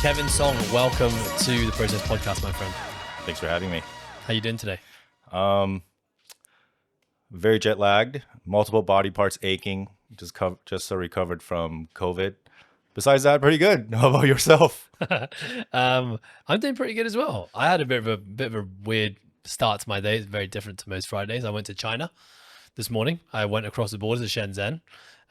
Kevin Song, welcome to the Process Podcast, my friend. Thanks for having me. How you doing today? Very jet lagged, multiple body parts aching, just recovered from COVID. Besides that, pretty good. How about yourself? I'm doing pretty good as well. I had a bit of a weird start to my day. It's very different to most Fridays. I went to China this morning. I went across the border to Shenzhen.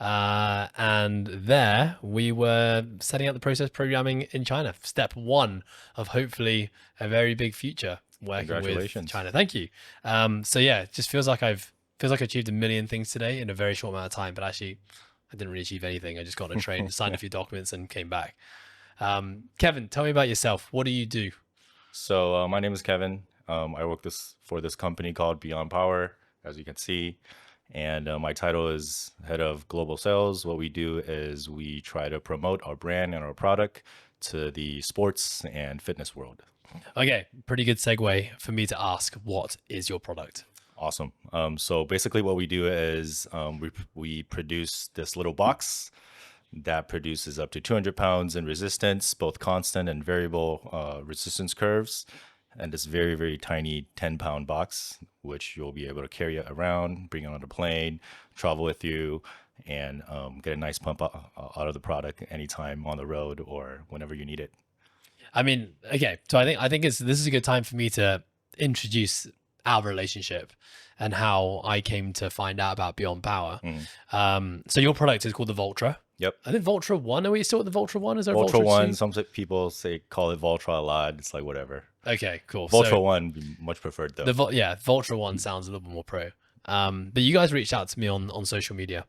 And there we were setting up the process programming in China. Step one of hopefully a very big future working with China. Thank you. So yeah, it just feels like I achieved a million things today in a very short amount of time, but actually I didn't really achieve anything. I just got on a train, signed a few documents and came back. Kevin, tell me about yourself. What do you do? So my name is Kevin. I work for this company called Beyond Power, as you can see. And my title is Head of Global Sales. What we do is we try to promote our brand and our product to the sports and fitness world. Okay, pretty good segue for me to ask, what is your product? Awesome. So basically what we do is we produce this little box that produces up to 200 pounds in resistance, both constant and variable resistance curves. And this very, very tiny 10-pound box, which you'll be able to carry it around, bring it on a plane, travel with you, and get a nice pump out of the product anytime on the road or whenever you need it. I mean, okay, so I think this is a good time for me to introduce our relationship and how I came to find out about Beyond Power. So your product is called the Voltra. Yep. I think Voltra 1. Are we still at the Voltra 1? Is there Voltra 1? 2? Some people call it Voltra a lot. It's like whatever. Okay, cool. Voltra 1 be much preferred though. Voltra 1 sounds a little bit more pro. But you guys reached out to me on social media,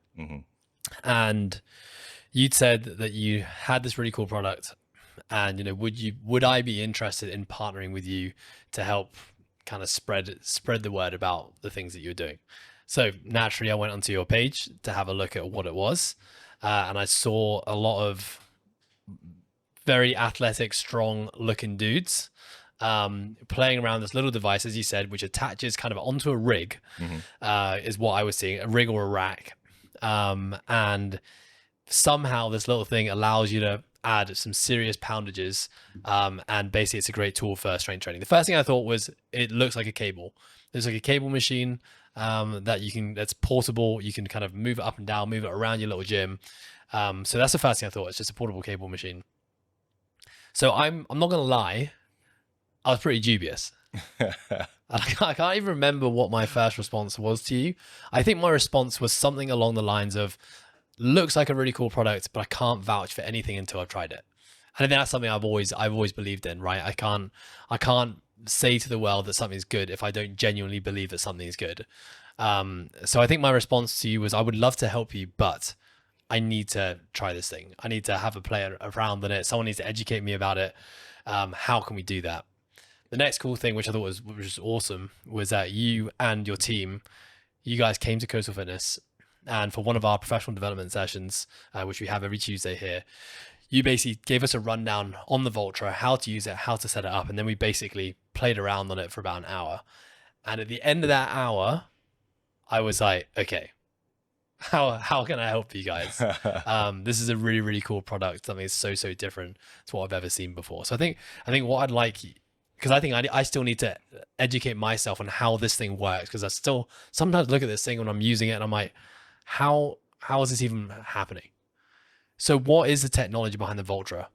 and you'd said that you had this really cool product, and would I be interested in partnering with you to help kind of spread the word about the things that you're doing? So naturally, I went onto your page to have a look at what it was. And I saw a lot of very athletic, strong looking dudes playing around this little device, as you said, which attaches kind of onto a rig, is what I was seeing, a rig or a rack. And somehow this little thing allows you to add some serious poundages. And basically it's a great tool for strength training. The first thing I thought was it looks like a cable. There's like a cable machine that's portable. You can kind of move it up and down, move it around your little gym. So that's the first thing I thought. It's just a portable cable machine. So I'm not gonna lie, I was pretty dubious. I can't even remember what my first response was to you. I think my response was something along the lines of, looks like a really cool product, but I can't vouch for anything until I've tried it. And I think that's something I've always believed in, right? I can't say to the world that something's good if I don't genuinely believe that something's good. So I think my response to you was, I would love to help you, but I need to try this thing. I need to have a play around in it. Someone needs to educate me about it. How can we do that? The next cool thing, which I thought was awesome, was that you and your team, you guys came to Coastal Fitness, and for one of our professional development sessions, which we have every Tuesday here, you basically gave us a rundown on the Voltra, how to use it, how to set it up. And then we basically played around on it for about an hour. And at the end of that hour, I was like, okay, how can I help you guys? This is a really, really cool product. Something that's so different to what I've ever seen before. So I think what I'd like, because I think I still need to educate myself on how this thing works. Because I still sometimes look at this thing when I'm using it and I'm like, how is this even happening? So what is the technology behind the Voltra?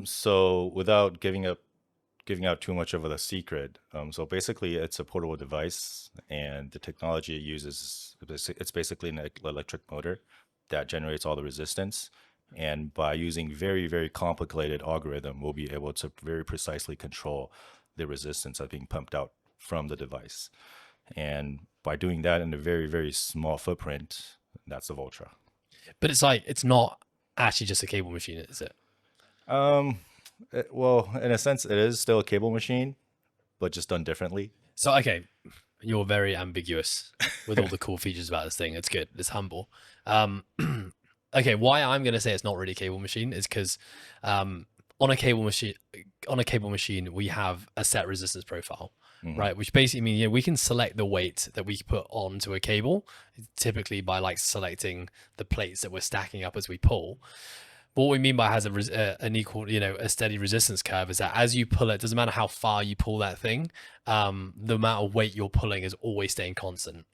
So without giving out too much of the secret, so basically it's a portable device, and the technology it uses, it's basically an electric motor that generates all the resistance. And by using very, very complicated algorithm, we'll be able to very precisely control the resistance that's being pumped out from the device. And by doing that in a very, very small footprint, that's the Voltra. But it's not actually just a cable machine, is it? Well, in a sense, it is still a cable machine, but just done differently. So, okay, you're very ambiguous with all the cool features about this thing. It's good. It's humble. Okay, why I'm going to say it's not really a cable machine is because on a cable machine, we have a set resistance profile. Right, which basically means we can select the weight that we put onto a cable, typically by like selecting the plates that we're stacking up as we pull. What we mean by has an equal, a steady resistance curve is that as you pull it, doesn't matter how far you pull that thing, the amount of weight you're pulling is always staying constant.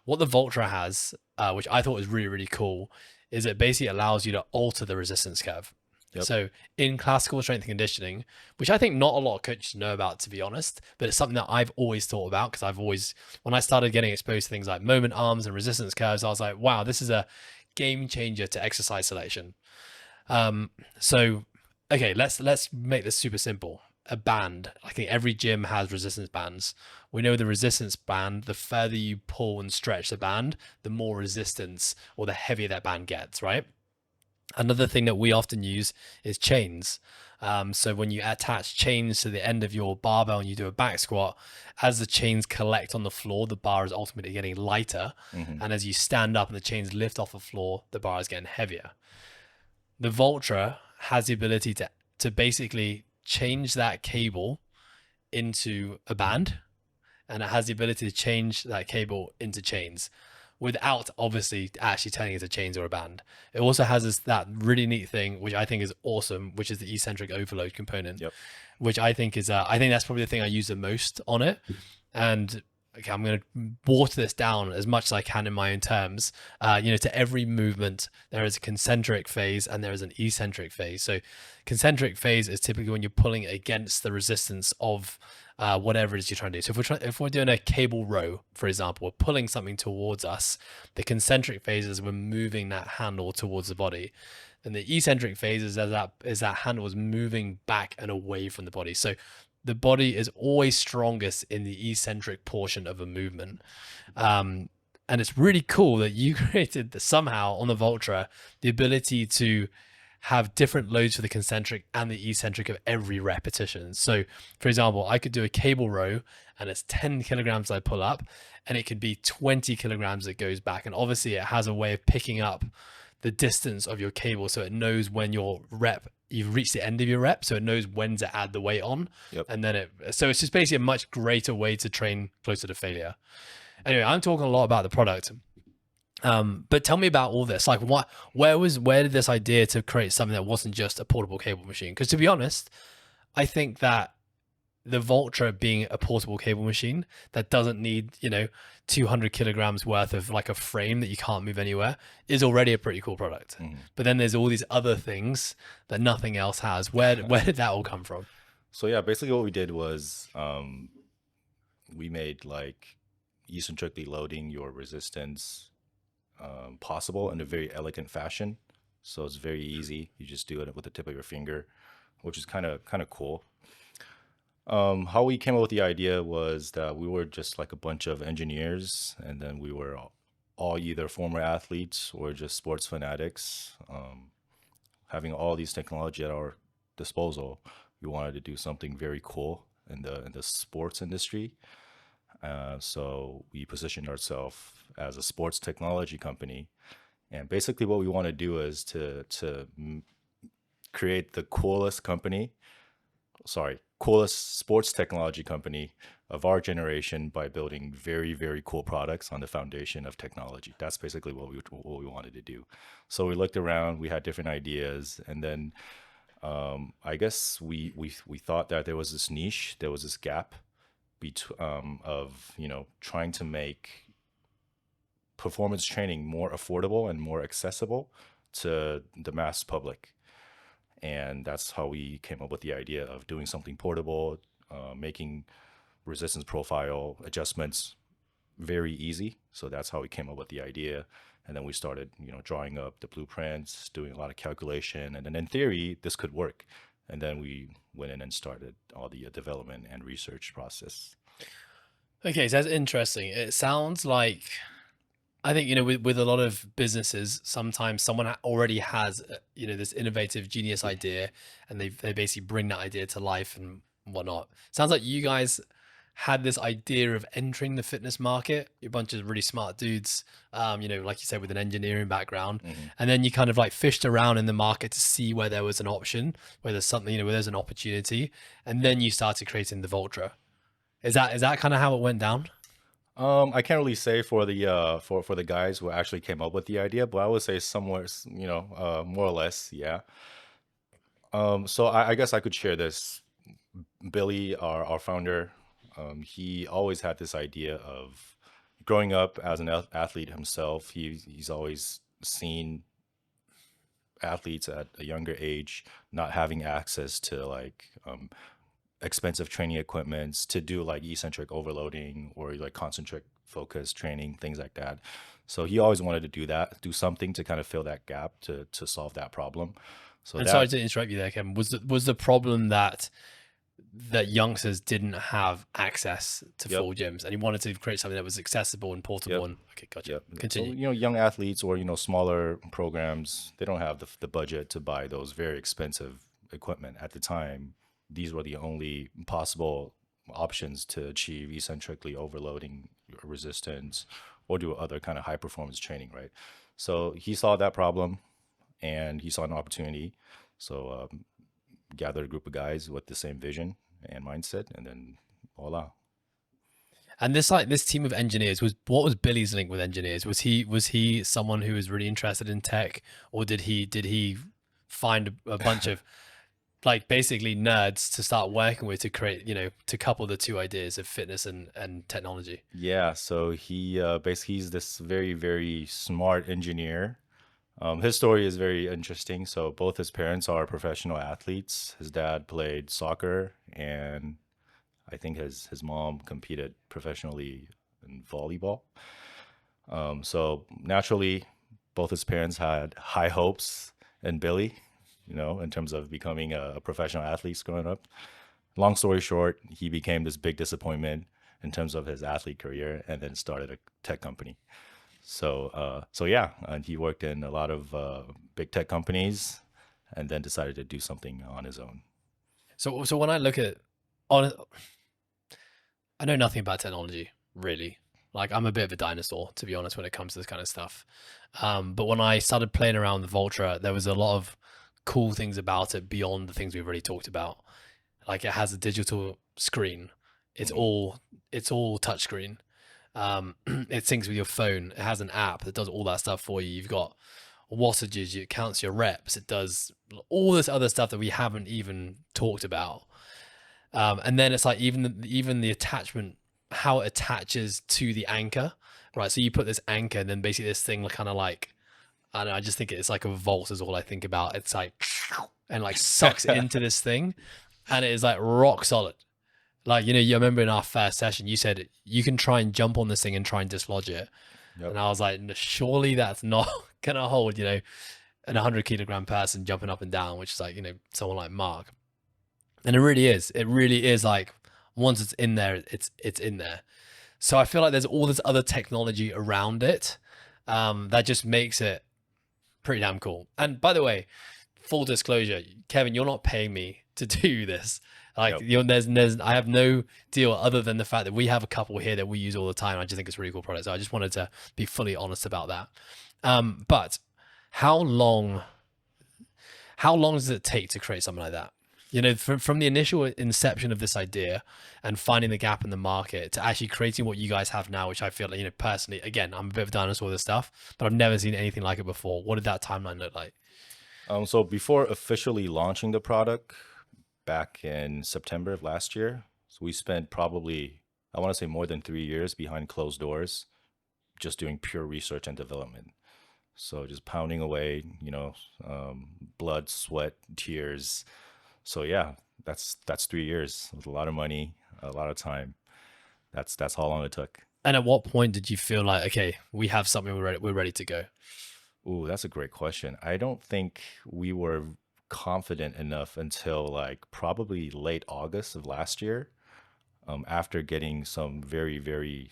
What the Voltra has, which I thought was really, really cool, is it basically allows you to alter the resistance curve. Yep. So in classical strength and conditioning, which I think not a lot of coaches know about, to be honest, but it's something that I've always thought about because when I started getting exposed to things like moment arms and resistance curves, I was like, wow, this is a game changer to exercise selection. So, okay, let's make this super simple. A band. I think every gym has resistance bands. We know the resistance band, the further you pull and stretch the band, the more resistance or the heavier that band gets, right? Another thing that we often use is chains. So when you attach chains to the end of your barbell and you do a back squat, as the chains collect on the floor, the bar is ultimately getting lighter. Mm-hmm. And as you stand up and the chains lift off the floor, the bar is getting heavier. The Voltra has the ability to basically change that cable into a band, and it has the ability to change that cable into chains without obviously actually turning it into chains or a band. It also has that really neat thing, which I think is awesome, which is the eccentric overload component, which I think is, I think that's probably the thing I use the most on it. And okay, I'm going to water this down as much as I can in my own terms. To every movement, there is a concentric phase and there is an eccentric phase. So concentric phase is typically when you're pulling against the resistance of whatever it is you're trying to do. So if we're doing a cable row, for example, we're pulling something towards us. The concentric phase is we're moving that handle towards the body. And the eccentric phase is that handle is moving back and away from the body. So the body is always strongest in the eccentric portion of a movement. And it's really cool that you created somehow on the Voltra the ability to have different loads for the concentric and the eccentric of every repetition. So for example, I could do a cable row and it's 10 kilograms I pull up, and it could be 20 kilograms that goes back. And obviously it has a way of picking up the distance of your cable, so it knows when you've reached the end of your rep, so it knows when to add the weight on. And then so it's just basically a much greater way to train closer to failure. Anyway, I'm talking a lot about the product, but tell me about all this. Like, where did this idea to create something that wasn't just a portable cable machine? Because to be honest, I think that the Voltra being a portable cable machine that doesn't need 200 kilograms worth of like a frame that you can't move anywhere is already a pretty cool product. But then there's all these other things that nothing else has. Where did that all come from? So yeah, basically what we did was we made like eccentrically loading your resistance possible in a very elegant fashion. So it's very easy. You just do it with the tip of your finger, which is kind of cool. How we came up with the idea was that we were just like a bunch of engineers, and then we were all either former athletes or just sports fanatics. Having all these technology at our disposal, we wanted to do something very cool in the sports industry. So we positioned ourselves as a sports technology company, and basically what we want to do is to create the coolest sports technology company of our generation by building very, very cool products on the foundation of technology. That's basically what we wanted to do. So we looked around, we had different ideas, and then I guess we thought that there was this niche, there was this gap of trying to make performance training more affordable and more accessible to the mass public. And that's how we came up with the idea of doing something portable, making resistance profile adjustments very easy. So that's how we came up with the idea. And then we started, drawing up the blueprints, doing a lot of calculation. And then in theory, this could work. And then we went in and started all the development and research process. Okay, so that's interesting. It sounds like, I think, with a lot of businesses, sometimes someone already has, this innovative genius idea, and they basically bring that idea to life and whatnot. Sounds like you guys had this idea of entering the fitness market. You're a bunch of really smart dudes, like you said, with an engineering background. And then you kind of like fished around in the market to see where there was an option, where there's something, where there's an opportunity. And then you started creating the Voltra. Is that kind of how it went down? I can't really say for the for the guys who actually came up with the idea, but I would say somewhere, more or less, yeah. So I guess I could share this. Billy, our founder, he always had this idea of growing up as an athlete himself. He's always seen athletes at a younger age not having access to like expensive training equipments to do like eccentric overloading or like concentric focus training, things like that. So he always wanted to do that, do something to kind of fill that gap to solve that problem. So And sorry that to interrupt you there, Kevin. Was the problem that youngsters didn't have access to Yep. full gyms, and he wanted to create something that was accessible and portable? Yep. And okay, gotcha. Yep. So, Continue. young athletes or, smaller programs, they don't have the budget to buy those very expensive equipment at the time. These were the only possible options to achieve eccentrically overloading resistance or do other kind of high performance training, right? So he saw that problem and he saw an opportunity. So gathered a group of guys with the same vision and mindset, and then voila. And this team of engineers, what was Billy's link with engineers? Was he someone who was really interested in tech, or did he find a bunch of like basically nerds to start working with to create, to couple the two ideas of fitness and technology? Yeah, so he's this very, very smart engineer. His story is very interesting. So both his parents are professional athletes. His dad played soccer, and I think his mom competed professionally in volleyball. So naturally, both his parents had high hopes in Billy, in terms of becoming a professional athlete growing up. Long story short, he became this big disappointment in terms of his athlete career, and then started a tech company. So yeah, and he worked in a lot of big tech companies, and then decided to do something on his own. So when I look at on, I know nothing about technology really. Like I'm a bit of a dinosaur, to be honest, when it comes to this kind of stuff. But when I started playing around with Voltra, there was a lot of cool things about it beyond the things we've already talked about. Like it has a digital screen. It's Mhm. all touchscreen. It syncs with your phone. It has an app that does all that stuff for you. You've got wattages. It counts your reps. It does all this other stuff that we haven't even talked about. And then it's like even the attachment, how it attaches to the anchor, right? So you put this anchor, and then basically this thing kind of like, I don't know, I just think it's like a vault is all I think about. It's like and like sucks into this thing, and it is like rock solid. Like, you remember in our first session, you said you can try and jump on this thing and try and dislodge it. Yep. And I was like, surely that's not gonna hold, an 100-kilogram person jumping up and down, which is like, someone like Mark. And it really is. It really is like once it's in there, it's in there. So I feel like there's all this other technology around it that just makes it pretty damn cool. And by the way, full disclosure, Kevin, you're not paying me to do this. Like Yep. there's I have no deal other than the fact that we have a couple here that we use all the time. I just think it's a really cool product. So I just wanted to be fully honest about that. But how long does it take to create something like that? From the initial inception of this idea and finding the gap in the market to actually creating what you guys have now, which I feel like, personally, again, I'm a bit of a dinosaur with this stuff, but I've never seen anything like it before. What did that timeline look like? So before officially launching the product back in September of last year, so we spent probably, I want to say, more than 3 years behind closed doors, just doing pure research and development. So just pounding away, blood, sweat, tears. So yeah, that's 3 years with a lot of money, a lot of time. That's how long it took. And at what point did you feel like, okay, we have something, we're ready to go? Ooh, that's a great question. I don't think we were confident enough until like probably late August of last year, after getting some very, very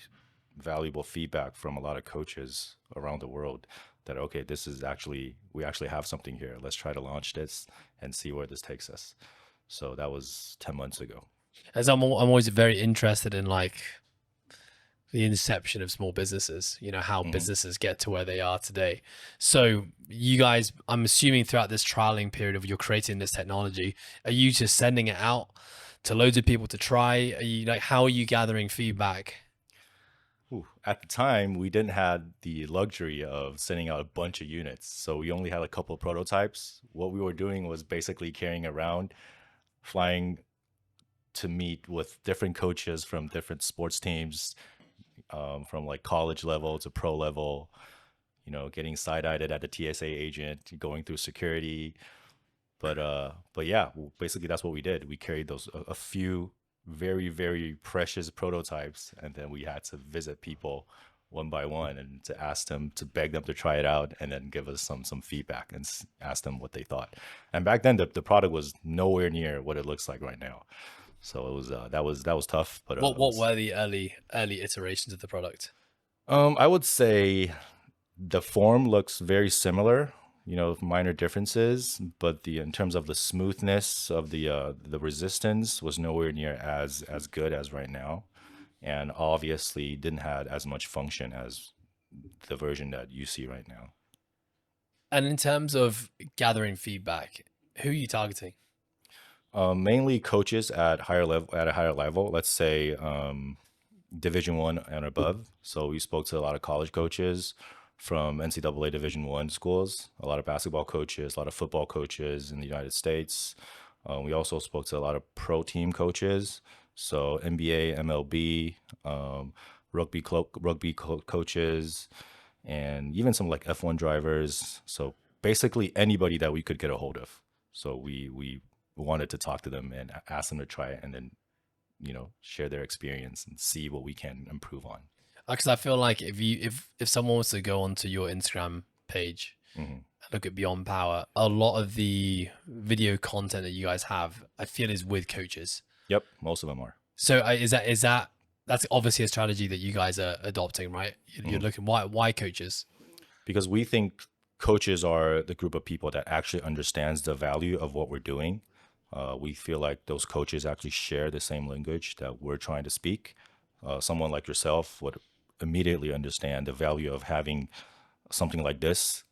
valuable feedback from a lot of coaches around the world that, okay, we actually have something here. Let's try to launch this and see where this takes us. So that was 10 months ago. As I'm always very interested in like the inception of small businesses, how Mhm. businesses get to where they are today. So you guys, I'm assuming throughout this trialing period of you're creating this technology, are you just sending it out to loads of people to try? Are you like, how are you gathering feedback? At the time, we didn't have the luxury of sending out a bunch of units. So we only had a couple of prototypes. What we were doing was basically carrying around, flying to meet with different coaches from different sports teams, from like college level to pro level, getting side-eyed at the TSA agent, going through security. But yeah, basically that's what we did. We carried those a few very, very precious prototypes, and then we had to visit people one by one and to ask them, to beg them to try it out, and then give us some feedback and ask them what they thought. And back then, the product was nowhere near what it looks like right now. So it was that was tough. But What were the early iterations of the product? I would say the form looks very similar, minor differences, but in terms of the smoothness of the resistance was nowhere near as good as right now, and obviously didn't have as much function as the version that you see right now. And in terms of gathering feedback, who are you targeting? Mainly coaches at a higher level. Let's say Division 1 and above. So we spoke to a lot of college coaches from NCAA Division 1 schools, a lot of basketball coaches, a lot of football coaches in the United States. We also spoke to a lot of pro team coaches, so NBA, MLB, rugby coaches, and even some like F1 drivers. So basically anybody that we could get a hold of. So we wanted to talk to them and ask them to try it, and then share their experience and see what we can improve on. Because I feel like if someone was to go onto your Instagram page and look at Beyond Power, a lot of the video content that you guys have, I feel, is with coaches. Yep, most of them are. So that's obviously a strategy that you guys are adopting, right? You're looking, why coaches? Because we think coaches are the group of people that actually understands the value of what we're doing. We feel like those coaches actually share the same language that we're trying to speak. Someone like yourself would immediately understand the value of having something like this.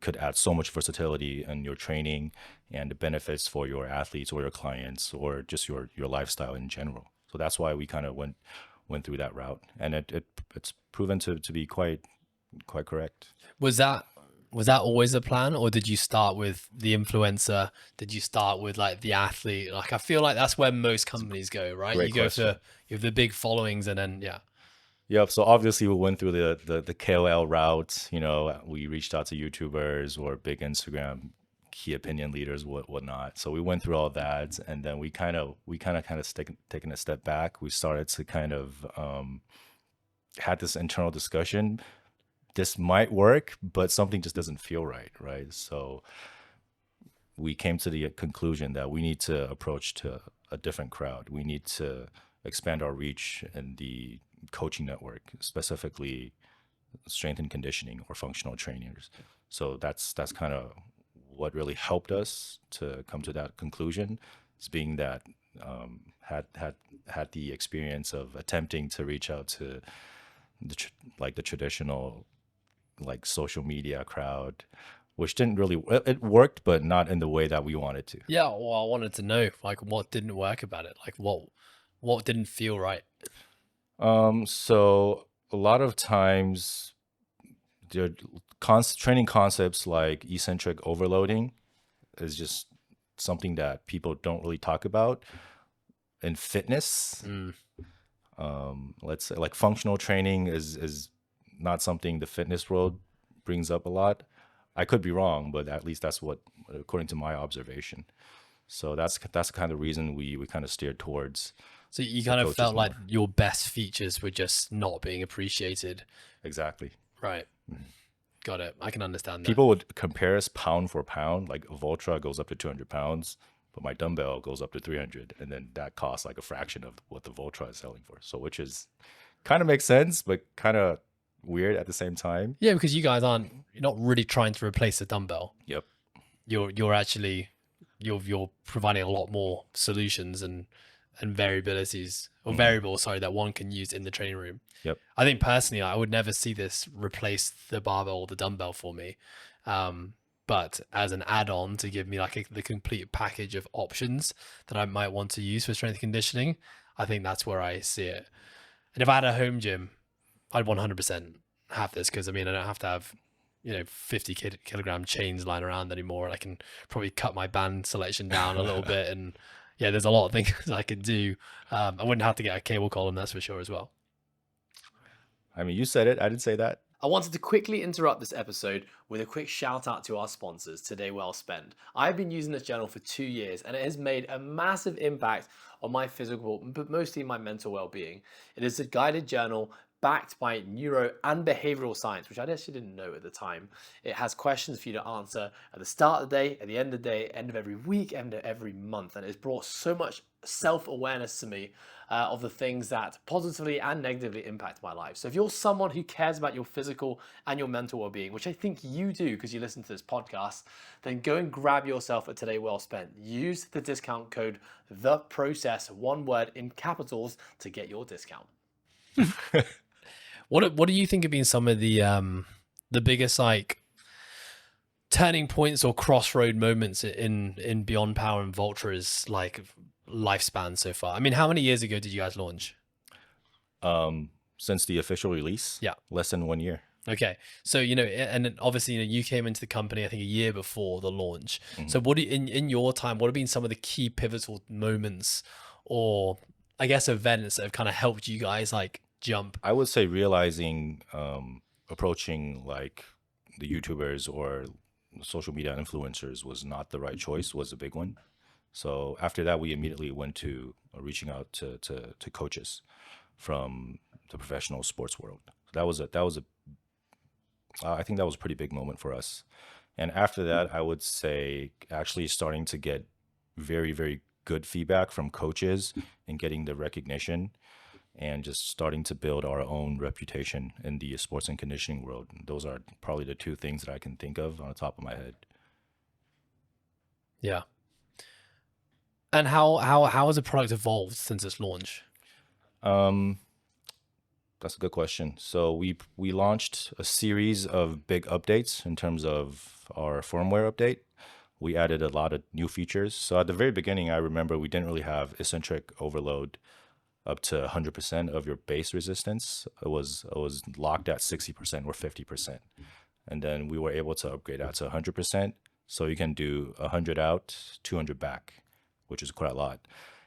Could add so much versatility in your training and the benefits for your athletes or your clients or just your lifestyle in general. So that's why we kind of went through that route, and it's proven to be quite correct. Was that always the plan, or did you start with the influencer? Did you start with like the athlete? Like, I feel like that's where most companies go, right? Great You go question. for, you have the big followings, and then Yep. So obviously we went through the KOL route. We reached out to YouTubers or big Instagram key opinion leaders, whatnot. So we went through all that, and then we kind of taken a step back. We started to kind of had this internal discussion. This might work, but something just doesn't feel right, right? So we came to the conclusion that we need to approach to a different crowd. We need to expand our reach in the coaching network, specifically strength and conditioning or functional trainers. So that's kind of what really helped us to come to that conclusion, is being that had the experience of attempting to reach out to the traditional like social media crowd, which didn't really, it worked, but not in the way that we wanted to. yeah. Well, I wanted to know like what didn't work about it, like what didn't feel right. So a lot of times the training concepts like eccentric overloading is just something that people don't really talk about in fitness. Let's say like functional training is not something the fitness world brings up a lot. I could be wrong, but at least that's what, according to my observation. So that's the kind of reason we kind of steered towards. So you kind of coaches felt like more. your best features were just not being appreciated. Exactly. Right. Got it. I can understand that. People would compare us pound for pound. Like a Voltra goes up to 200 pounds, but my dumbbell goes up to 300, and then that costs like a fraction of what the Voltra is selling for. So which is kind of makes sense, but kind of weird at the same time. Yeah, because you guys you're not really trying to replace the dumbbell. Yep. You're actually you're providing a lot more solutions and variabilities or variables, sorry, that one can use in the training room. Yep. I think personally, I would never see this replace the barbell or the dumbbell for me. But as an add-on to give me like the complete package of options that I might want to use for strength conditioning, I think that's where I see it. And if I had a home gym, I'd 100% have this, because I mean, I don't have to have 50 kilogram chains lying around anymore, and I can probably cut my band selection down a little bit, and yeah, there's a lot of things I could do. I wouldn't have to get a cable column, that's for sure, as well. I mean, you said it. I didn't say that. I wanted to quickly interrupt this episode with a quick shout out to our sponsors, Today Well Spent. I've been using this journal for 2 years, and it has made a massive impact on my physical, but mostly my mental well-being. It is a guided journal backed by neuro and behavioral science, which I actually didn't know at the time. It has questions for you to answer at the start of the day, at the end of the day, end of every week, end of every month. And it's brought so much self-awareness to me of the things that positively and negatively impact my life. So if you're someone who cares about your physical and your mental well-being, which I think you do because you listen to this podcast, then go and grab yourself a Today Well Spent. Use the discount code THEPROCESS, one word in capitals, to get your discount. What do you think have been some of the biggest like turning points or crossroad moments in Beyond Power and Voltra's like lifespan so far? I mean, how many years ago did you guys launch? Since the official release, yeah, less than 1 year. Okay, so and obviously you came into the company I think a year before the launch. So what in your time, what have been some of the key pivotal moments, or I guess events, that have kind of helped you guys like jump? I would say realizing approaching like the YouTubers or social media influencers was not the right choice, was a big one. So after that, we immediately went to reaching out to coaches from the professional sports world. That was a I think that was a pretty big moment for us. And after that, I would say actually starting to get very, very good feedback from coaches and getting the recognition, and just starting to build our own reputation in the sports and conditioning world. Those are probably the two things that I can think of on the top of my head. Yeah. And how has the product evolved since its launch? That's a good question. So we launched a series of big updates in terms of our firmware update. We added a lot of new features. So at the very beginning, I remember we didn't really have eccentric overload up to 100% of your base resistance. It was locked at 60% or 50%. And then we were able to upgrade that to 100%. So you can do 100 out, 200 back, which is quite a lot.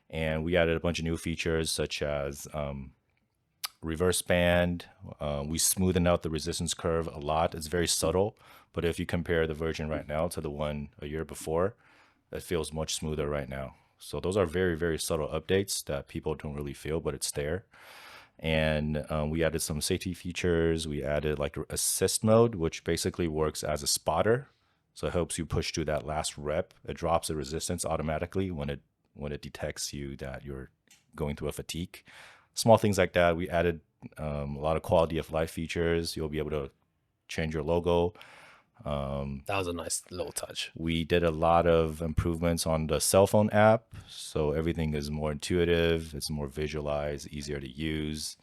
And we added a bunch of new features such as reverse band. We smoothened out the resistance curve a lot. It's very subtle, but if you compare the version right now to the one a year before, it feels much smoother right now. So those are very, very subtle updates that people don't really feel, but it's there. And we added some safety features. We added like assist mode, which basically works as a spotter. So it helps you push through that last rep. It drops the resistance automatically when it detects you that you're going through a fatigue. Small things like that. We added a lot of quality of life features. You'll be able to change your logo. That was a nice little touch. We did a lot of improvements on the cell phone app. So everything is more intuitive. It's more visualized, easier to use.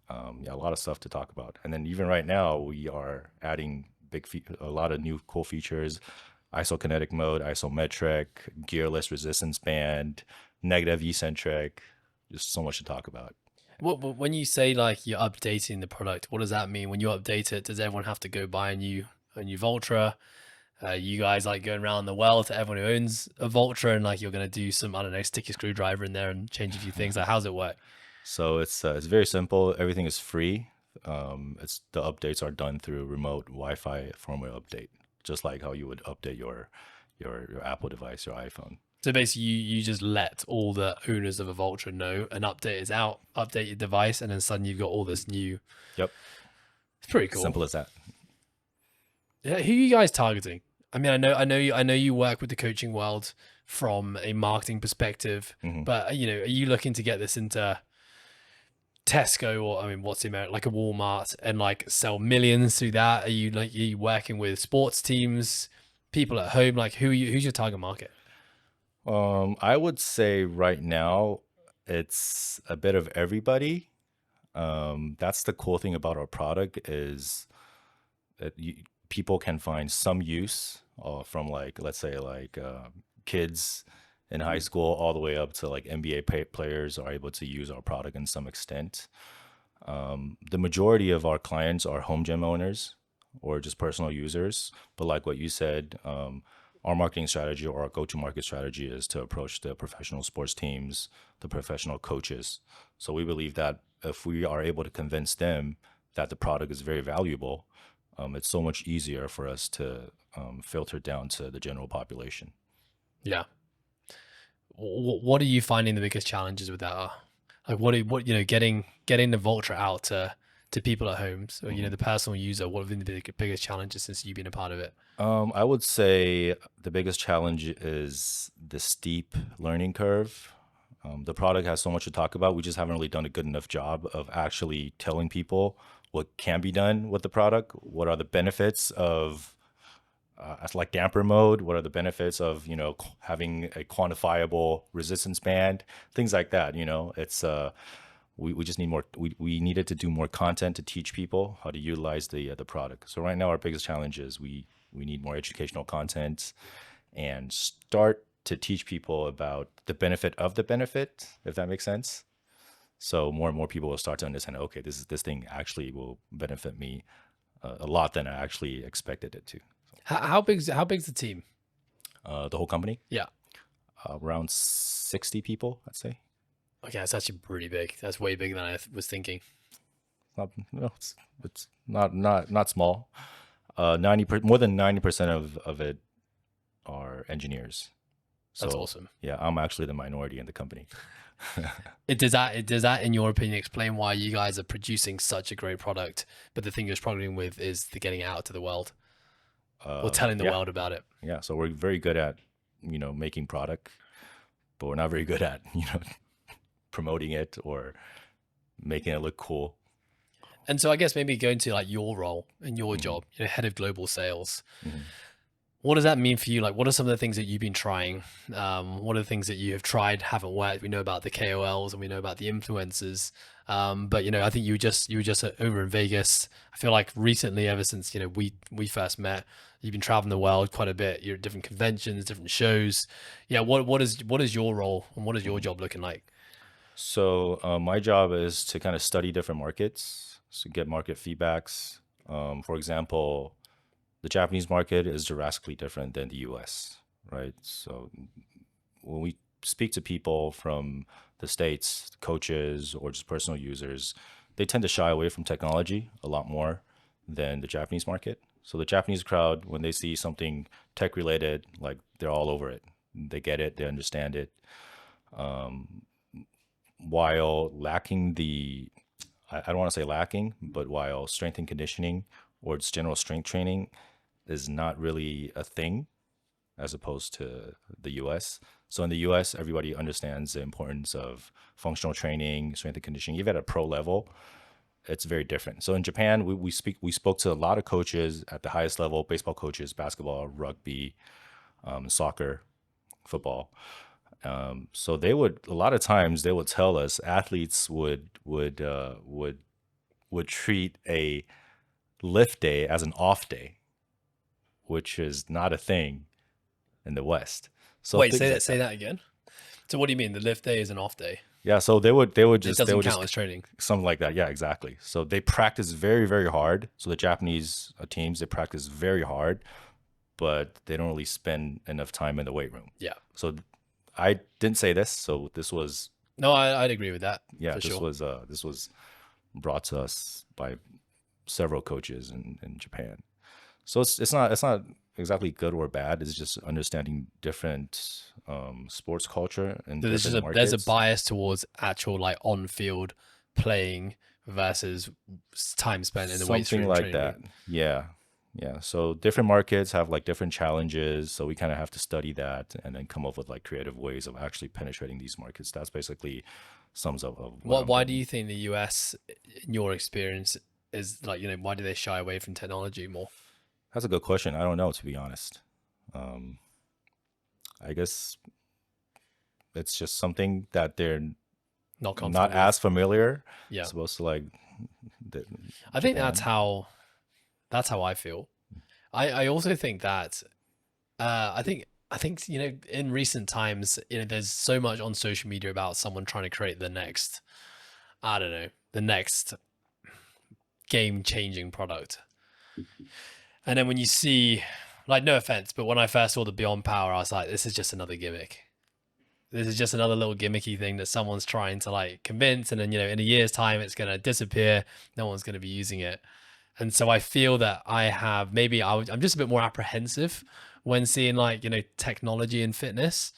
Yeah, a lot of stuff to talk about. And then even right now, we are adding a lot of new cool features. Isokinetic mode, isometric, gearless resistance band, negative eccentric. Just so much to talk about. When you say like you're updating the product, what does that mean? When you update it, does everyone have to go buy a new Voltra? You guys like going around the world to everyone who owns a Voltra, and like you're gonna do some, I don't know, stick a screwdriver in there and change a few things? Like, how's it work? So it's very simple. Everything is free. The updates are done through remote Wi-Fi firmware update, just like how you would update your Apple device, your iPhone. So basically, you just let all the owners of a Voltra know an update is out, update your device, and then suddenly you've got all this new. Yep. It's pretty cool. Simple as that. Yeah, who are you guys targeting? I mean, I know you work with the coaching world from a marketing perspective, but are you looking to get this into Tesco, or I mean, what's the American, like a Walmart, and like sell millions through that? Are you working with sports teams, people at home? Like, who's your target market? I would say right now it's a bit of everybody. That's the cool thing about our product, is that people can find some use from like, let's say like kids in high school all the way up to like NBA players are able to use our product in some extent. The majority of our clients are home gym owners or just personal users. But like what you said, our marketing strategy or our go-to-market strategy is to approach the professional sports teams, the professional coaches. So we believe that if we are able to convince them that the product is very valuable, it's so much easier for us to filter down to the general population. Yeah. What are you finding the biggest challenges with that are? Like what getting the Vultra out to people at home, so the personal user, what have been the biggest challenges since you've been a part of it? I would say the biggest challenge is the steep learning curve. The product has so much to talk about. We just haven't really done a good enough job of actually telling people what can be done with the product. What are the benefits of like damper mode? What are the benefits of having a quantifiable resistance band? Things like that. It's we just need more. We needed to do more content to teach people how to utilize the product. So right now our biggest challenge is we need more educational content and start to teach people about the benefit of the benefit, if that makes sense. So more and more people will start to understand, okay, this thing actually will benefit me a lot than I actually expected it to. How big's the team? The whole company, Yeah. around 60 people, I'd say. Okay, that's actually pretty big. That's way bigger than I was thinking. Not, no, it's not small. 90% more than 90% of it are engineers. That's So awesome. yeah, I'm actually the minority in the company. Does that, in your opinion, explain why you guys are producing such a great product, but the thing you're struggling with is the getting it out to the world or telling the Yeah, world about it? yeah. So we're very good at making product, but we're not very good at promoting it or making it look cool. And so I guess maybe going to like your role and your job, head of global sales. What does that mean for you? Like, what are some of the things that you've been trying? What are the things that you have tried, haven't worked? We know about the KOLs and we know about the influencers. But I think you were just over in Vegas. I feel like recently, ever since we first met, you've been traveling the world quite a bit. You're at different conventions, different shows. Yeah. What is your role and what is your job looking like? So my job is to kind of study different markets, so get market feedbacks. For example, the Japanese market is drastically different than the US, right? So when we speak to people from the States, coaches or just personal users, they tend to shy away from technology a lot more than the Japanese market. So the Japanese crowd, when they see something tech related, like they're all over it. They get it, they understand it. While lacking I don't want to say lacking, but while strength and conditioning or just general strength training is not really a thing as opposed to the US. So in the US, everybody understands the importance of functional training, strength and conditioning, even at a pro level. It's very different. So in Japan, we spoke to a lot of coaches at the highest level, baseball coaches, basketball, rugby, soccer, football. So a lot of times they would tell us athletes would treat a lift day as an off day, which is not a thing in the West. So Wait, things like say that again. So what do you mean? The lift day is an off day? yeah, so they would It just doesn't count as training. something like that. Yeah, exactly. So they practice very, very hard. So the Japanese teams, they practice very hard, but they don't really spend enough time in the weight room. Yeah. So I didn't say this. So this was No, I'd agree with that. yeah, for this sure. was brought to us by several coaches in Japan. So it's not exactly good or bad. It's just understanding different sports culture and There's different there's a markets. bias towards actual like on field playing versus time spent in the weights Something room, like training that. room. Yeah. Yeah. So different markets have like different challenges. So we kind of have to study that and then come up with like creative ways of actually penetrating these markets. That's basically sums up of what I'm Why do doing. you think the US, in your experience, is like why do they shy away from technology more? That's a good question. I don't know, to be honest. Um, I guess it's just something that they're Not not comfortable as with? familiar. Yeah, Supposed to like the, I think Japan. that's how I feel. I also think that I think in recent times there's so much on social media about someone trying to create the next, I don't know, the next game-changing product. And then when you see, like, no offense, but when I first saw the Beyond Power, I was like, this is just another gimmick. This is just another little gimmicky thing that someone's trying to like convince. And then, in a year's time, it's going to disappear. No one's going to be using it. And so I feel that I'm just a bit more apprehensive when seeing like, technology in fitness.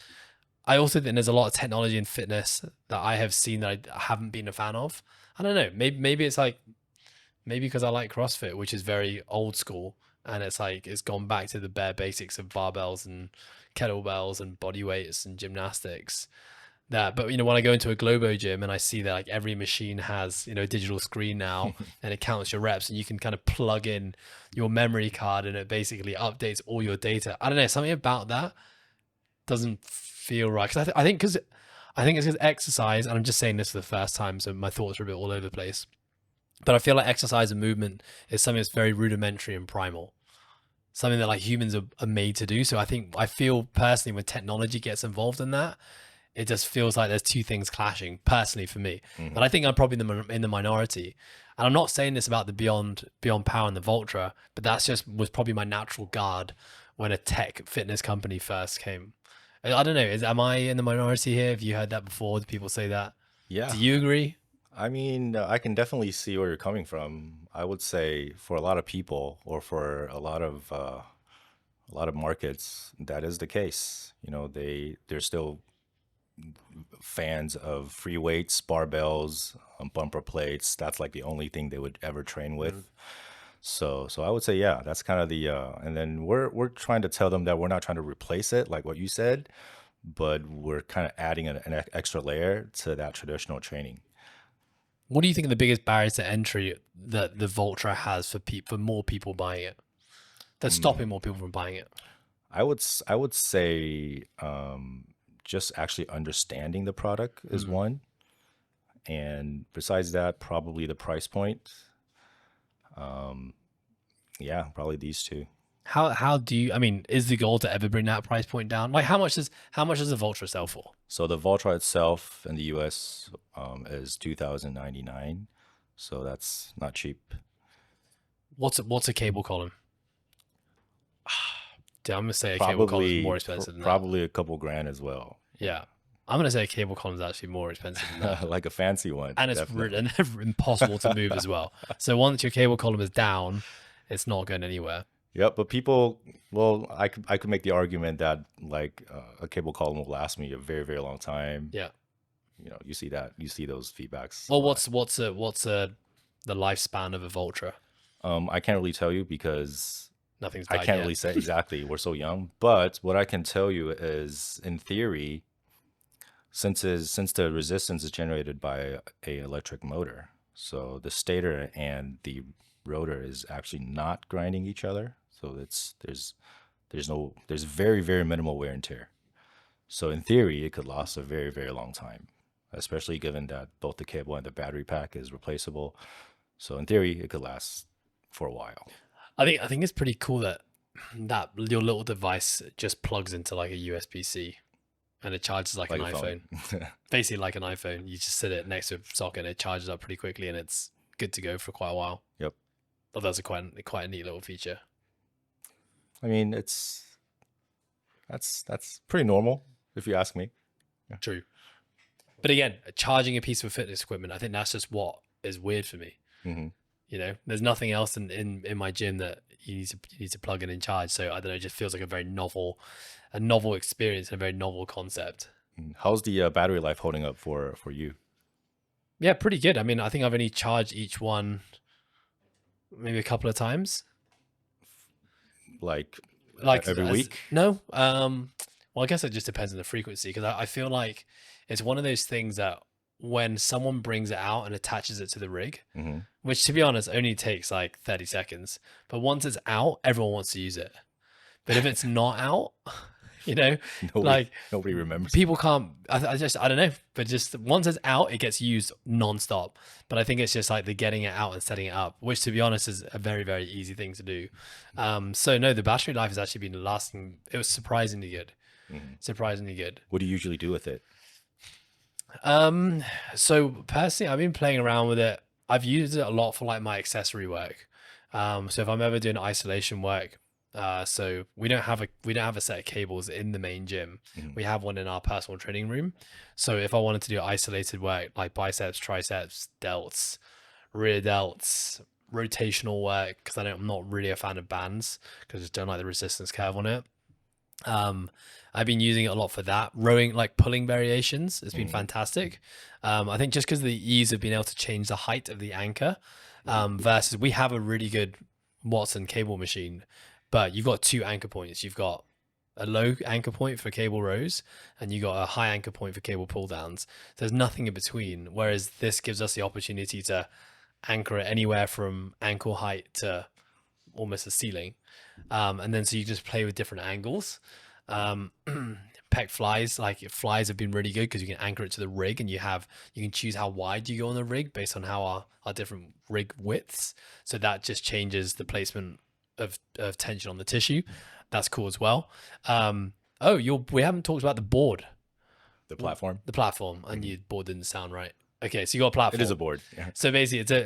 I also think there's a lot of technology in fitness that I have seen that I haven't been a fan of. I don't know. Maybe it's like, maybe because I like CrossFit, which is very old school. And it's like, it's gone back to the bare basics of barbells and kettlebells and body weights and gymnastics. But when I go into a Globo gym and I see that like every machine has, a digital screen now and it counts your reps and you can kind of plug in your memory card and it basically updates all your data. I don't know, something about that doesn't feel right. Because I think it's because exercise, and I'm just saying this for the first time, so my thoughts are a bit all over the place. But I feel like exercise and movement is something that's very rudimentary and primal, something that like humans are made to do. So I feel personally when technology gets involved in that, it just feels like there's two things clashing personally for me. And I think I'm probably in the minority. And I'm not saying this about the Beyond Power and the Voltra, but was probably my natural guard when a tech fitness company first came. I don't know. Am I in the minority here? Have you heard that before? Do people say that? Yeah. Do you agree? I mean, I can definitely see where you're coming from. I would say for a lot of people, or for a lot of markets, that is the case. They're still fans of free weights, barbells, bumper plates. That's like the only thing they would ever train with. So I would say, yeah, that's kind of the and then we're trying to tell them that we're not trying to replace it, like what you said, but we're kind of adding an extra layer to that traditional training. What do you think are the biggest barriers to entry that the Voltra has for more people buying it? That's stopping more people from buying it. I would say just actually understanding the product is one, and besides that, probably the price point. Yeah, probably these two. How do you? I mean, is the goal to ever bring that price point down? Like, how much does the Voltra sell for? So the Voltra itself in the US is $2,099, so that's not cheap. What's a cable column? Dude, I'm gonna say a cable column is more expensive than that. Probably a couple grand as well. Yeah, I'm gonna say a cable column is actually more expensive than that. Like a fancy one, and it's impossible to move as well. So once your cable column is down, it's not going anywhere. Yep, but people, well, I could make the argument that like a cable column will last me a very, very long time. Yeah, you see those feedbacks. Well, what's the lifespan of a Voltra? I can't really tell you because nothing's. I can't really say exactly. We're so young, but what I can tell you is, in theory, since the resistance is generated by a electric motor, so the stator and the rotor is actually not grinding each other. So there's very, very minimal wear and tear. So in theory, it could last a very, very long time, especially given that both the cable and the battery pack is replaceable. So in theory, it could last for a while. I think it's pretty cool that your little device just plugs into like a USB-C and it charges like an iPhone. Basically like an iPhone. You just sit it next to a socket and it charges up pretty quickly and it's good to go for quite a while. Yep. Oh, that's quite a neat little feature. I mean, that's pretty normal if you ask me. Yeah. True. But again, charging a piece of fitness equipment, I think that's just what is weird for me. There's nothing else in my gym that you need to plug in and charge. So I don't know, it just feels like a very novel experience and a very novel concept. How's the battery life holding up for you? Yeah, pretty good. I mean, I think I've only charged each one maybe a couple of times. Like every week? No. Well, I guess it just depends on the frequency, because I feel like it's one of those things that when someone brings it out and attaches it to the rig, which to be honest only takes like 30 seconds, but once it's out, everyone wants to use it. But if it's not out, nobody remembers. People can't. I don't know. But just once it's out, it gets used nonstop. But I think it's just like the getting it out and setting it up, which to be honest is a very, very easy thing to do. So no, the battery life has actually been lasting. It was surprisingly good. Surprisingly good. What do you usually do with it? So personally, I've been playing around with it I've used it a lot for like my accessory work. So if I'm ever doing isolation work, so we don't have a set of cables in the main gym. We have one in our personal training room. So if I wanted to do isolated work like biceps, triceps, delts, rear delts, rotational work, because I'm not really a fan of bands because I just don't like the resistance curve on it. I've been using it a lot for that. Rowing, like pulling variations, has been fantastic. I think just because of the ease of being able to change the height of the anchor, versus we have a really good Watson cable machine, but you've got two anchor points. You've got a low anchor point for cable rows and you got a high anchor point for cable pull downs. There's nothing in between. Whereas this gives us the opportunity to anchor it anywhere from ankle height to almost the ceiling. And then so you just play with different angles. Pec flies, like flies have been really good because you can anchor it to the rig and you can choose how wide you go on the rig based on how our different rig widths. So that just changes the placement of tension on the tissue. That's cool as well. We haven't talked about the board. The platform? The platform. And your board didn't sound right. Okay, so you got a platform. It is a board. Yeah. So basically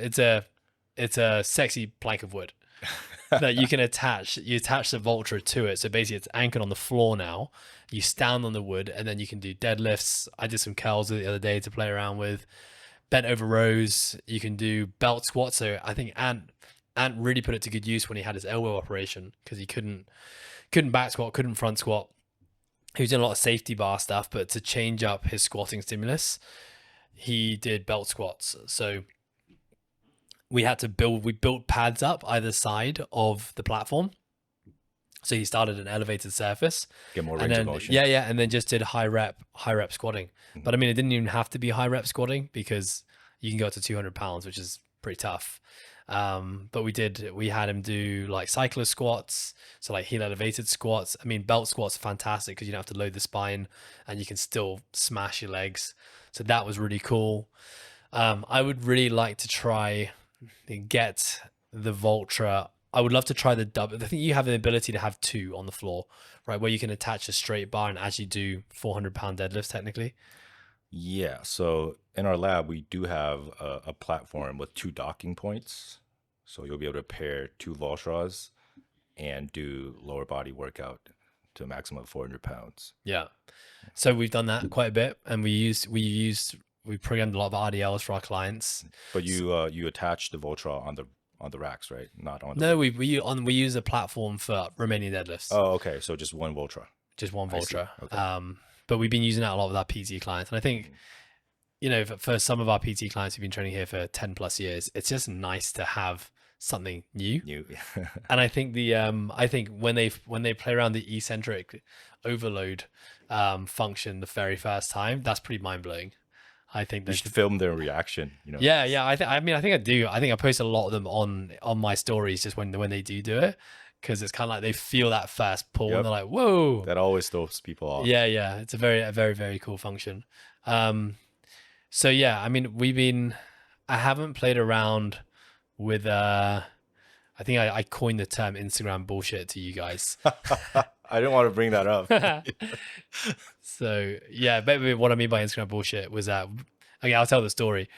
it's a sexy plank of wood that you can attach. You attach the Voltra to it. So basically it's anchored on the floor now. You stand on the wood and then you can do deadlifts. I did some curls the other day to play around with. Bent over rows. You can do belt squats. So I think Ant really put it to good use when he had his elbow operation because he couldn't back squat, couldn't front squat. He was doing a lot of safety bar stuff, but to change up his squatting stimulus, he did belt squats. So we built pads up either side of the platform. So he started an elevated surface. Get more range of motion. Yeah. And then just did high rep squatting. But I mean, it didn't even have to be high rep squatting because you can go up to 200 pounds, which is pretty tough. But we had him do like cyclist squats. So like heel elevated squats. I mean, belt squats are fantastic because you don't have to load the spine and you can still smash your legs. So that was really cool. I would really like to try and get the Voltra. I would love to try the double. I think you have the ability to have two on the floor, right? Where you can attach a straight bar and actually do 400-pound deadlifts technically. Yeah. So in our lab, we do have a platform with two docking points. So you'll be able to pair two Voltras and do lower body workout to a maximum of 400 pounds. Yeah. So we've done that quite a bit, and we programmed a lot of RDLs for our clients. But you attach the Voltra on the racks, right? Not on the No, we use a platform for Romanian deadlifts. Oh, okay. So just one Voltra. Just one Voltra. Okay. But we've been using that a lot with our PT clients. And I think, for some of our PT clients who've been training here for 10 plus years, it's just nice to have something new. And I think when they play around the eccentric overload function the very first time, that's pretty mind blowing. I think you should film their reaction. Yeah. I think I do. I think I post a lot of them on my stories just when they do it, because it's kind of like they feel that first pull and they're like, whoa. That always throws people off. Yeah. It's a very, very cool function. So yeah, I mean, I haven't played around with I think I coined the term Instagram bullshit to you guys. I didn't want to bring that up. So yeah, maybe what I mean by Instagram bullshit was that, okay, I'll tell the story.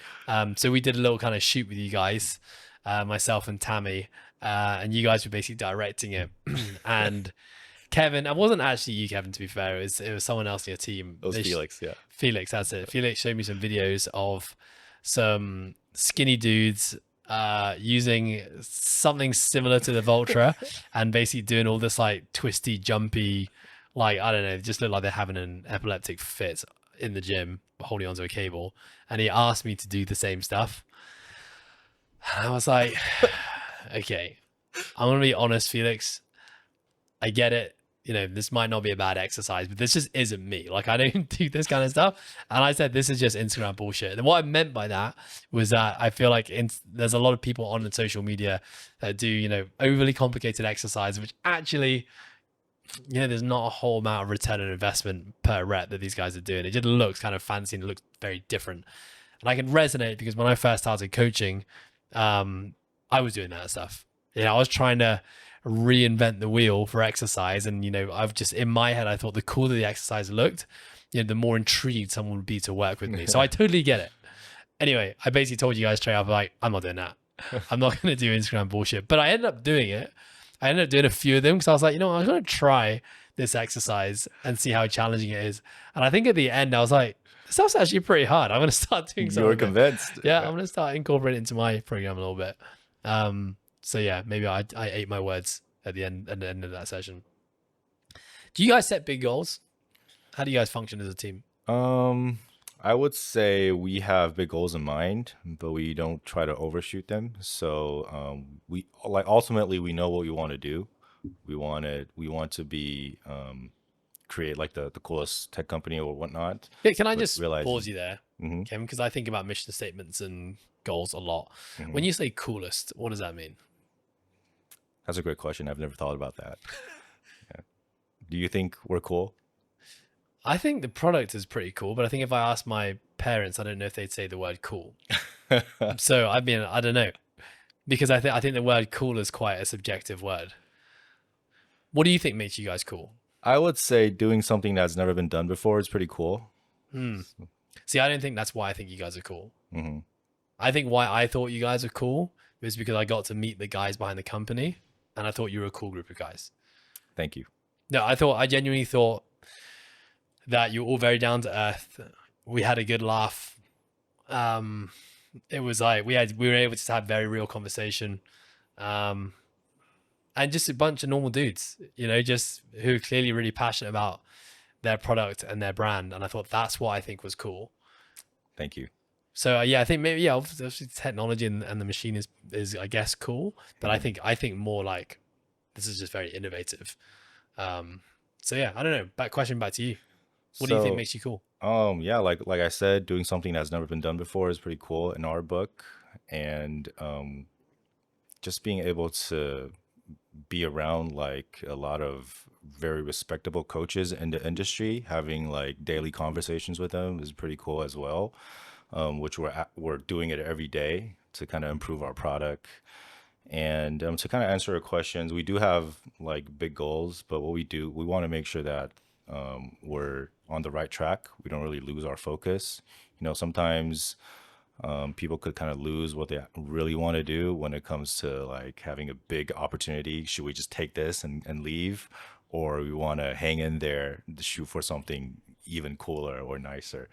So we did a little kind of shoot with you guys, myself and Tammy, and you guys were basically directing it. And Kevin, it wasn't actually you, Kevin, to be fair. It was someone else in your team. It was Felix, yeah. Felix, that's it. Felix showed me some videos of some skinny dudes using something similar to the Voltra and basically doing all this like twisty, jumpy, like, I don't know, it just looked like they're having an epileptic fit in the gym, holding onto a cable. And he asked me to do the same stuff. And I was like, okay, I'm going to be honest, Felix. I get it. This might not be a bad exercise, but this just isn't me. Like, I don't do this kind of stuff. And I said, this is just Instagram bullshit. And what I meant by that was that I feel like there's a lot of people on social media that do, overly complicated exercise, which actually, there's not a whole amount of return on investment per rep that these guys are doing. It just looks kind of fancy and it looks very different. And I can resonate because when I first started coaching, I was doing that stuff. I was trying to reinvent the wheel for exercise, and I've just, in my head, I thought the cooler the exercise looked, the more intrigued someone would be to work with me. So I totally get it. Anyway, I basically told you guys straight up, like, I'm not doing that. I'm not going to do Instagram bullshit. But I ended up doing it. I ended up doing a few of them because I was like, you know what, I'm going to try this exercise and see how challenging it is. And I think at the end, I was like, this stuff's actually pretty hard. I'm going to start doing something. You were convinced. Yeah, I'm going to start incorporating it into my program a little bit. So yeah, maybe I ate my words at the end of that session. Do you guys set big goals? How do you guys function as a team? I would say we have big goals in mind, but we don't try to overshoot them. So we like ultimately we know what we want to do. We want to be create like the coolest tech company or whatnot. Yeah, can I just pause you there, Mm-hmm. Kim? Because I think about mission statements and goals a lot. Mm-hmm. When you say coolest, what does that mean? That's a great question. I've never thought about that. Yeah. Do you think we're cool? I think the product is pretty cool, but I think if I asked my parents, I don't know if they'd say the word cool. So I mean, I don't know, because I think the word cool is quite a subjective word. What do you think makes you guys cool? I would say doing something that's never been done before is pretty cool. See, I don't think that's why I think you guys are cool. Mm-hmm. I think why I thought you guys are cool was because I got to meet the guys behind the company, and I thought you were a cool group of guys. Thank you. No, I genuinely thought that you were all very down to earth. We had a good laugh. It was like we were able to have very real conversation. And just a bunch of normal dudes, you know, just who are clearly really passionate about their product and their brand. And I thought that's what I think was cool. Thank you. So yeah, I think maybe, yeah, obviously technology and the machine is I guess cool, but I think more like this is just very innovative. So yeah, I don't know. Back to you. What do you think makes you cool? Yeah, like I said, doing something that's never been done before is pretty cool in our book, and just being able to be around like a lot of very respectable coaches in the industry, having like daily conversations with them is pretty cool as well. Which we're doing it every day to kind of improve our product. And to kind of answer your questions, we do have like big goals, but what we do, we want to make sure that we're on the right track. We don't really lose our focus. You know, sometimes people could kind of lose what they really want to do when it comes to like having a big opportunity. Should we just take this and leave? Or we want to hang in there to shoot for something even cooler or nicer.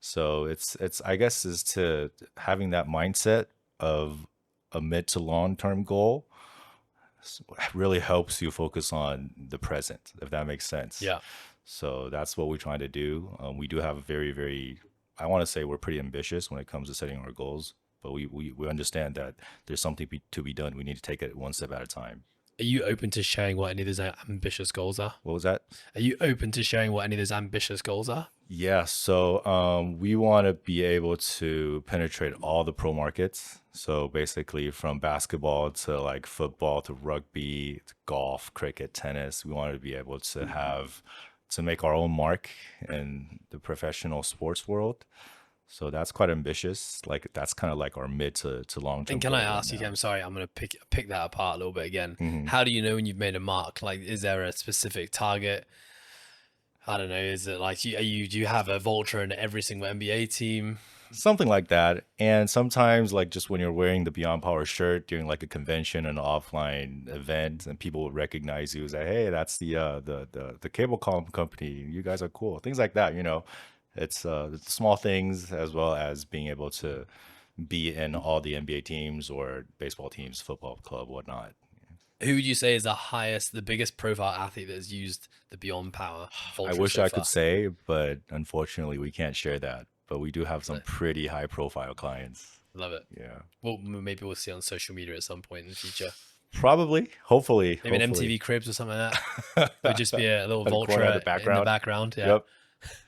So it's I guess is to having that mindset of a mid to long term goal really helps you focus on the present, if that makes sense. Yeah. So that's what we're trying to do. We do have a very, I want to say we're pretty ambitious when it comes to setting our goals, but we understand that there's something to be done. We need to take it one step at a time. Are you open to sharing what any of those ambitious goals are? What was that? Are you open to sharing what any of those ambitious goals are? Yeah, so we want to be able to penetrate all the pro markets. So basically from basketball to like football to rugby, to golf, cricket, tennis, we want to be able to make our own mark in the professional sports world. So that's quite ambitious. Like that's kind of like our mid to long term. And can I ask you, I'm sorry, I'm going to pick that apart a little bit again. Mm-hmm. How do you know when you've made a mark? Like, is there a specific target? I don't know. Is it like do you have a vulture in every single NBA team? Something like that. And sometimes like just when you're wearing the Beyond Power shirt during like a convention, an offline event, and people will recognize you as like, hey, that's the cable comm company. You guys are cool. Things like that, you know. It's the small things as well as being able to be in all the NBA teams or baseball teams, football club, whatnot. Who would you say is the biggest profile athlete that has used the Beyond Power Vulture? I wish I could say, but unfortunately we can't share that. But we do have some pretty high profile clients. Love it. Yeah. Well, maybe we'll see on social media at some point in the future. Probably, hopefully. Maybe an MTV Cribs or something like that. It would just be a little vulture in the background. Yeah. Yep.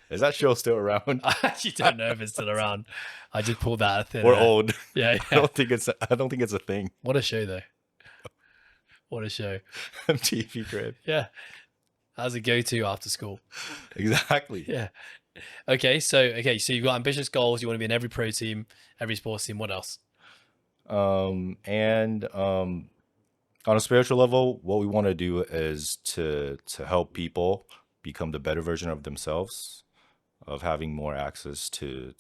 Is that show still around? I actually don't know if it's still around. I just pulled that out of thin We're air. old. Yeah. I don't think it's a thing. What a show though. What a show. MTV Crib. Yeah. That was a go-to after school. Exactly. Yeah. Okay, so you've got ambitious goals. You want to be in every pro team, every sports team. What else? And on a spiritual level, what we want to do is to help people become the better version of themselves, of having more access to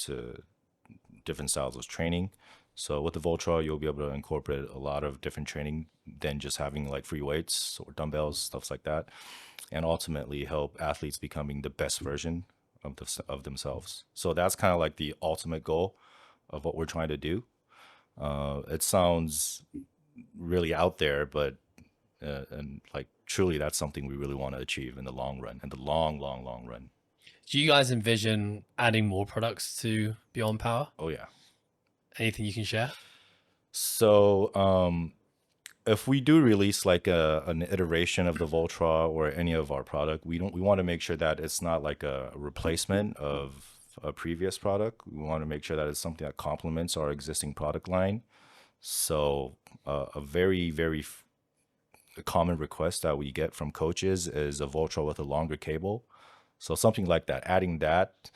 different styles of training. So with the Voltra, you'll be able to incorporate a lot of different training than just having like free weights or dumbbells, stuff like that, and ultimately help athletes becoming the best version of themselves. So that's kind of like the ultimate goal of what we're trying to do. It sounds really out there, but and like truly, that's something we really want to achieve in the long run, in the long run. Do you guys envision adding more products to Beyond Power? Oh yeah. Anything you can share? So if we do release like an iteration of the Voltra or any of our product, we want to make sure that it's not like a replacement of a previous product. We want to make sure that it's something that complements our existing product line. So a very common request that we get from coaches is a Voltra with a longer cable. So something like that. Adding that,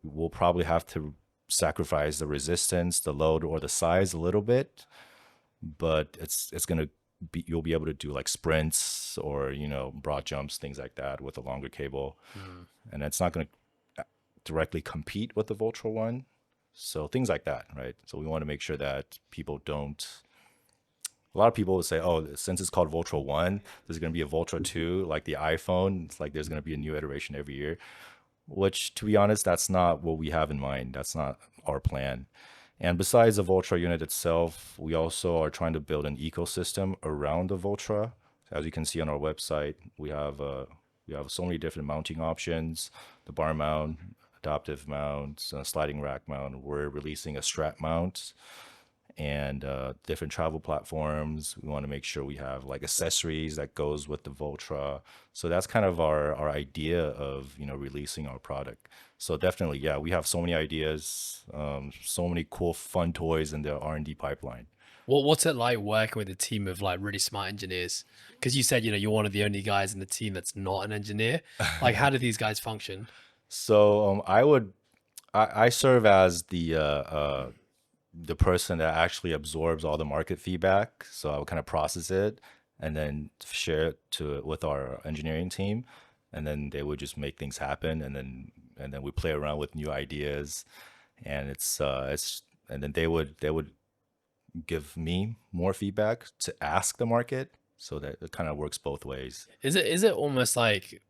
we'll probably have to sacrifice the resistance, the load, or the size a little bit, but it's gonna be, you'll be able to do like sprints or broad jumps, things like that with a longer cable, and it's not gonna directly compete with the Voltra one. So things like that, right? So we want to make sure that people don't. A lot of people would say, oh, since it's called Voltra 1, there's going to be a Voltra 2, like the iPhone. It's like there's going to be a new iteration every year, which, to be honest, that's not what we have in mind. That's not our plan. And besides the Voltra unit itself, we also are trying to build an ecosystem around the Voltra. As you can see on our website, we have so many different mounting options, the bar mount, adaptive mount, sliding rack mount. We're releasing a strap mount, and different travel platforms. We want to make sure we have like accessories that goes with the Voltra. So that's kind of our idea of releasing our product. So definitely, yeah, we have so many ideas, so many cool fun toys in the R&D pipeline. What's it like working with a team of like really smart engineers? Because you said you're one of the only guys in the team that's not an engineer. Like, how do these guys function? So I serve as the person that actually absorbs all the market feedback. So I would kind of process it and then share it with our engineering team, and then they would just make things happen. And then we play around with new ideas, and it's and then they would give me more feedback to ask the market. So that it kind of works both ways. Is it almost like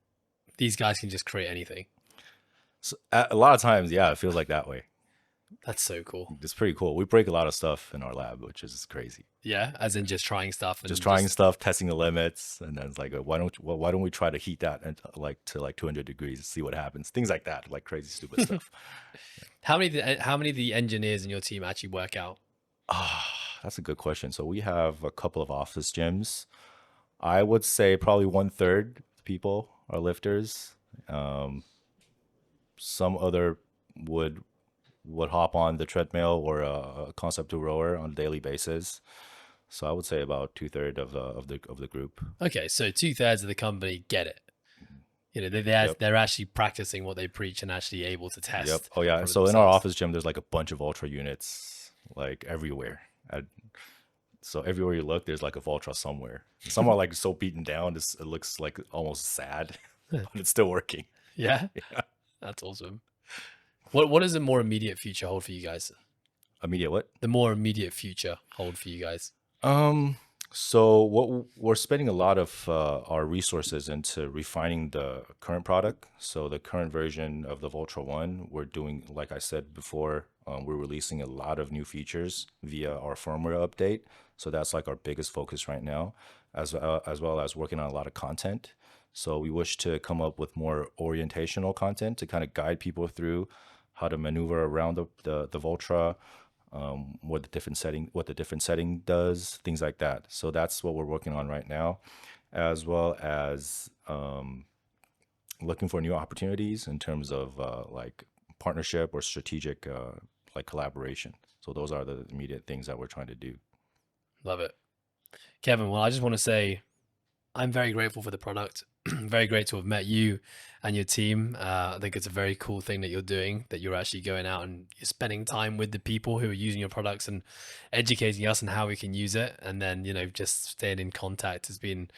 these guys can just create anything? So a lot of times, yeah, it feels like that way. That's so cool. It's pretty cool. We break a lot of stuff in our lab, which is crazy. Yeah, as in just trying stuff. And just trying stuff, testing the limits, and then it's like, why don't we try to heat that to 200 degrees, see what happens? Things like that, like crazy, stupid stuff. How many of the engineers in your team actually work out? That's a good question. So we have a couple of office gyms. I would say probably 1/3 people are lifters. Some other would hop on the treadmill or a concept rower on a daily basis. So I would say about 2/3 of the group. Okay, so 2/3 of the company get it. They're actually practicing what they preach and actually able to test. Yep. Oh yeah. So in our office gym, there's like a bunch of Voltra units like everywhere. So everywhere you look, there's like a Voltra somewhere. Some are like so beaten down, it looks like almost sad, but it's still working. Yeah. That's awesome. What does the more immediate future hold for you guys? Immediate what? The more immediate future hold for you guys? So what we're spending a lot of our resources into refining the current product. So the current version of the Voltra 1, we're doing, like I said before, we're releasing a lot of new features via our firmware update. So that's like our biggest focus right now, as well as working on a lot of content. So we wish to come up with more orientational content to kind of guide people through how to maneuver around the Voltra, what the different setting does, things like that. So that's what we're working on right now, as well as looking for new opportunities in terms of like partnership or strategic like collaboration. So those are the immediate things that we're trying to do. Love it. Kevin, well, I just want to say I'm very grateful for the product. Very great to have met you and your team. I think it's a very cool thing that you're doing, that you're actually going out and you're spending time with the people who are using your products and educating us on how we can use it. And then, just staying in contact has been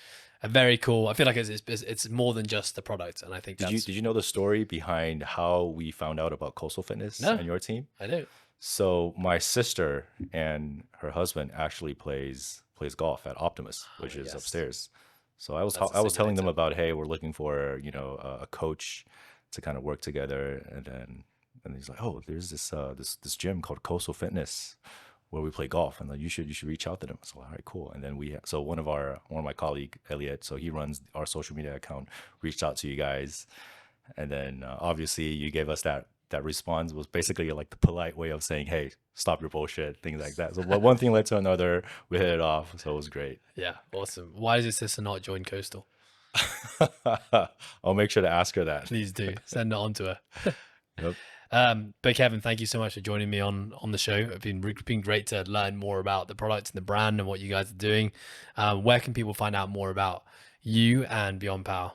a very cool. I feel like it's more than just the product. And I think did you know the story behind how we found out about Coastal Fitness and your team? I do. So my sister and her husband actually plays golf at Optimus, which is Yes, upstairs. So that's a I was telling them simulator. about, hey, we're looking for, a coach to kind of work together, and he's like, oh, there's this gym called Coastal Fitness where we play golf, and like, you should reach out to them. So all right, cool. And then so one of my colleague Elliot, so he runs our social media account, reached out to you guys, and then obviously you gave us that response was basically like the polite way of saying, hey, stop your bullshit, things like that. So one thing led to another, we hit it off, so it was great. Yeah, awesome. Why does your sister not join Coastal? I'll make sure to ask her that. Please do send it on to her. Yep. But Kevin, thank you so much for joining me on the show. It's been great to learn more about the product and the brand and what you guys are doing. Where can people find out more about you and Beyond Power?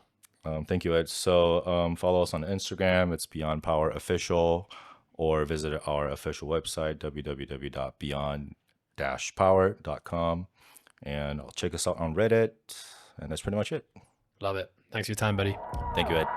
Thank you, Ed. So follow us on Instagram. It's Beyond Power Official, or visit our official website, www.beyond-power.com. And check us out on Reddit. And that's pretty much it. Love it. Thanks for your time, buddy. Thank you, Ed.